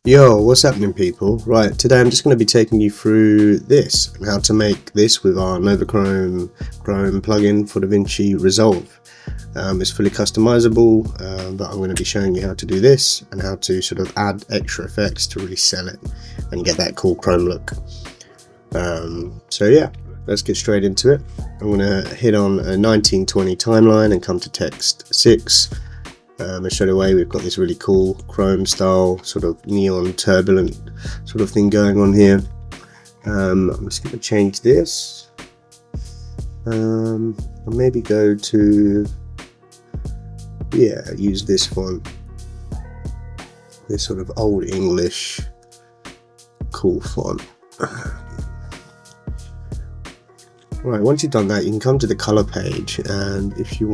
Yo, what's happening people? Right, today I'm just going to be taking you through this and how to make this with our Chrome plugin for Davinci Resolve. It's fully customizable, but I'm going to be showing you how to do this and how to sort of add extra effects to really sell it and get that cool Chrome look. So yeah, let's get straight into it. I'm going to hit on a 1920 timeline and come to text 6. And straight away we've got this really cool Chrome style sort of neon turbulent sort of thing going on here. I'm just going to change this. I'll maybe go to, use this font, this sort of old English cool font. Right, once you've done that, you can come to the color page, and if you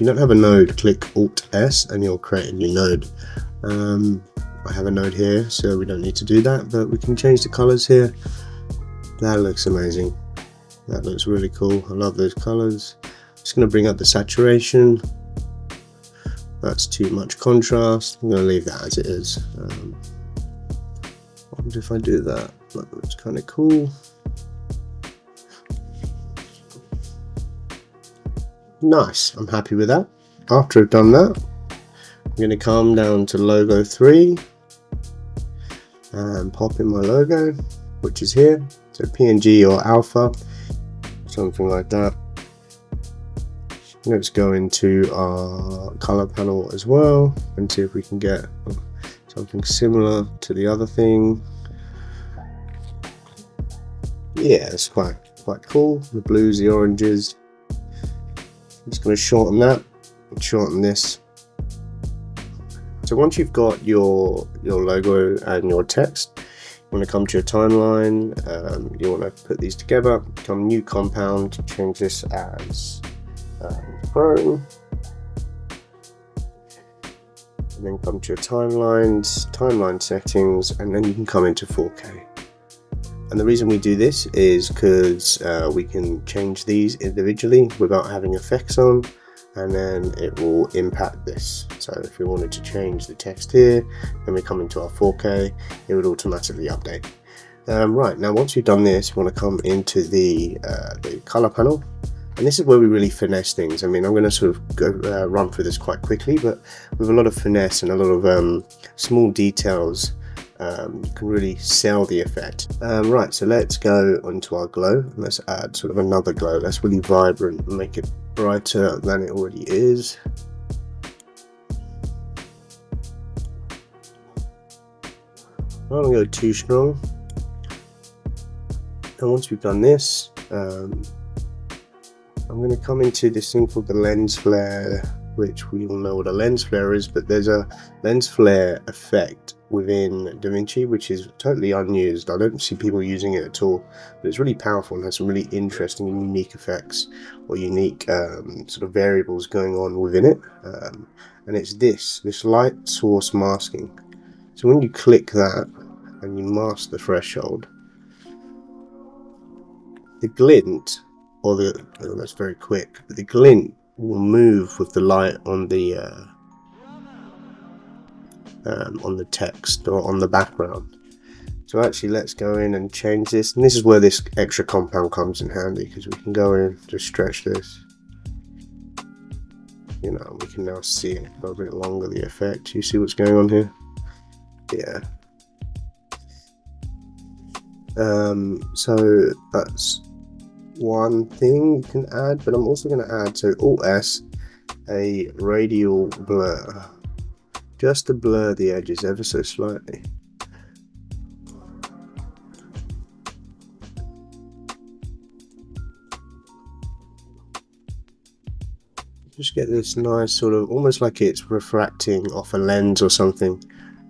don't have a node, click Alt S and you'll create a new node. I have a node here, so we don't need to do that, but we can change the colors here. That looks amazing. That looks really cool. I love those colors. Just going to bring up the saturation. That's too much contrast. I'm going to leave that as it is. What if I do that? That looks kind of cool. Nice, I'm happy with that. After I've done that, I'm going to come down to logo 3 and pop in my logo, which is here. So PNG or alpha, something like that. Let's go into our color panel as well and see if we can get something similar to the other thing. Yeah, it's quite cool. The blues, the oranges. I'm just going to shorten that and shorten this. So once you've got your logo and your text, you want to come to your timeline. You want to put these together, become new compound, change this as Chrome, and then come to your timeline settings, and then you can come into 4K. And the reason we do this is because we can change these individually without having effects on, and then it will impact this. So if we wanted to change the text here, then we come into our 4K, it would automatically update. Right, now once we've done this, we want to come into the color panel, and this is where we really finesse things. I mean, I'm going to sort of go run through this quite quickly, but with a lot of finesse and a lot of small details, you can really sell the effect. Right, so let's go onto our glow. Let's add sort of another glow. That's really vibrant and make it brighter than it already is. I don't want to go too strong. And once we've done this, I'm going to come into this thing called the lens flare, which we all know what a lens flare is, but there's a lens flare effect within Davinci which is totally unused. I don't see people using it at all, but it's really powerful and has some really interesting and unique effects or unique sort of variables going on within it. And it's this light source masking. So when you click that and you mask the threshold, the glint, or the that's very quick, but the glint will move with the light on the text or on the background. So actually, let's go in and change this, and this is where this extra compound comes in handy, because we can go in, just stretch this. You know, we can now see it a little bit longer, the effect. You see what's going on here? Yeah. So that's one thing you can add, but I'm also going to add, so Alt S, a radial blur, just to blur the edges ever so slightly. Just get this nice sort of, almost like it's refracting off a lens or something,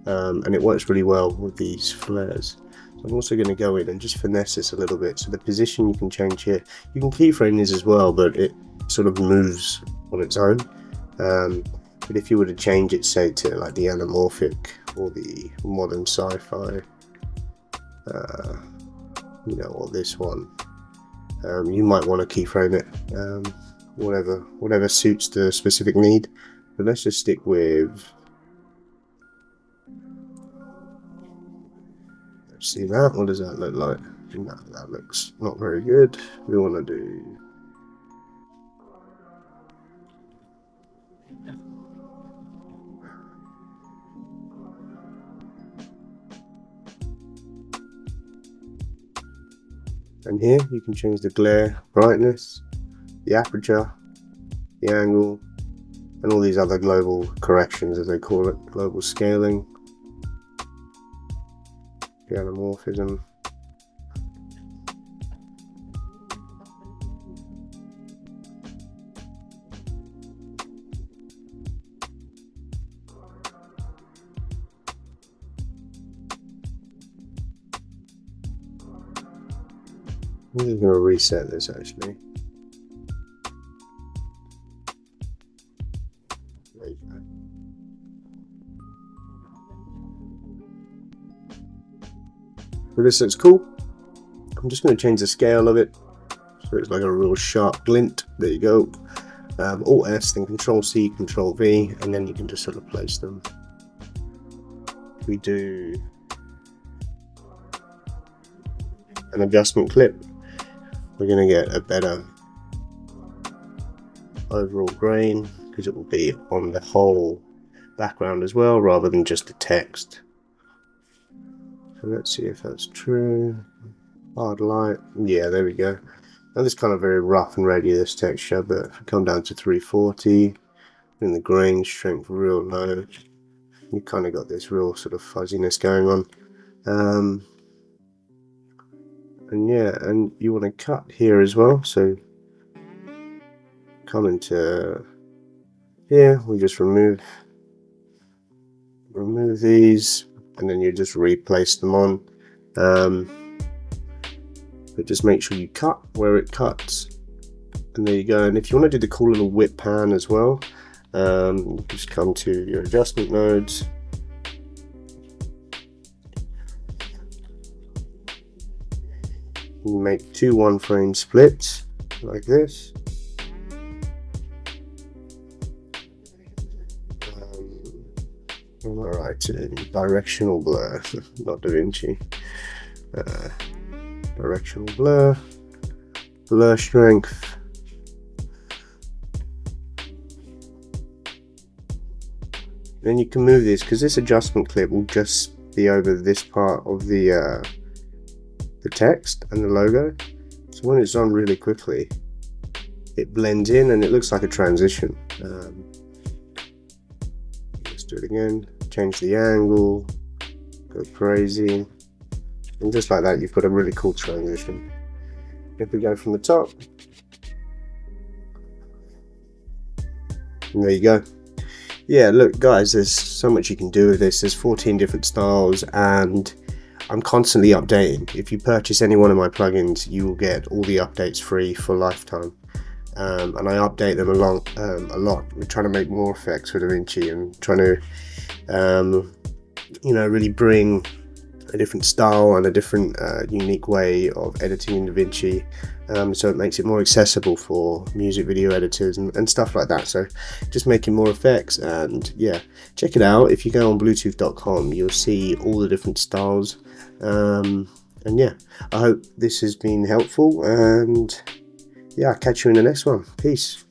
and it works really well with these flares. So I'm also going to go in and just finesse this a little bit. So the position you can change here. You can keyframe these as well, but it sort of moves on its own. But if you were to change it, say, to like the anamorphic or the modern sci-fi, you know, or this one, you might want to keyframe it, whatever suits the specific need. But let's just stick with See that? What does that look like? No, that looks not very good. We want to do... And here you can change the glare, brightness, the aperture, the angle, and all these other global corrections, as they call it, global scaling, the anamorphism. I'm just going to reset this actually. There you go. So this looks cool. I'm just going to change the scale of it so it's like a real sharp glint. There you go. Alt S, then Control C, Control V, and then you can just sort of place them. If we do an adjustment clip, we're going to get a better overall grain because it will be on the whole background as well rather than just the text. So let's see if that's true. Hard light, yeah, there we go. Now this is kind of very rough and ready, this texture, but if we come down to 340 and the grain strength real low, you kind of got this real sort of fuzziness going on. And yeah, and you want to cut here as well, so come into here, we just remove these, and then you just replace them on. But just make sure you cut where it cuts, and there you go. And if you want to do the cool little whip pan as well, just come to your adjustment nodes, you make 2 1-frame splits like this. Alright, directional blur, not Davinci. Directional blur, blur strength. Then you can move this because this adjustment clip will just be over this part of the text and the logo. So when it's on really quickly, it blends in and it looks like a transition. Let's do it again. Change the angle, go crazy, and just like that, you've got a really cool transition. If we go from the top, and there you go. Yeah, look guys, there's so much you can do with this. There's 14 different styles, and I'm constantly updating. If you purchase any one of my plugins, you will get all the updates free for lifetime. And I update them a lot. We're trying to make more effects for Davinci and trying to, you know, really bring a different style and a different unique way of editing in Davinci, so it makes it more accessible for music video editors and stuff like that. So just making more effects, and yeah, check it out. If you go on bluetooth.com, you'll see all the different styles, and yeah, I hope this has been helpful, and yeah, I'll catch you in the next one. Peace.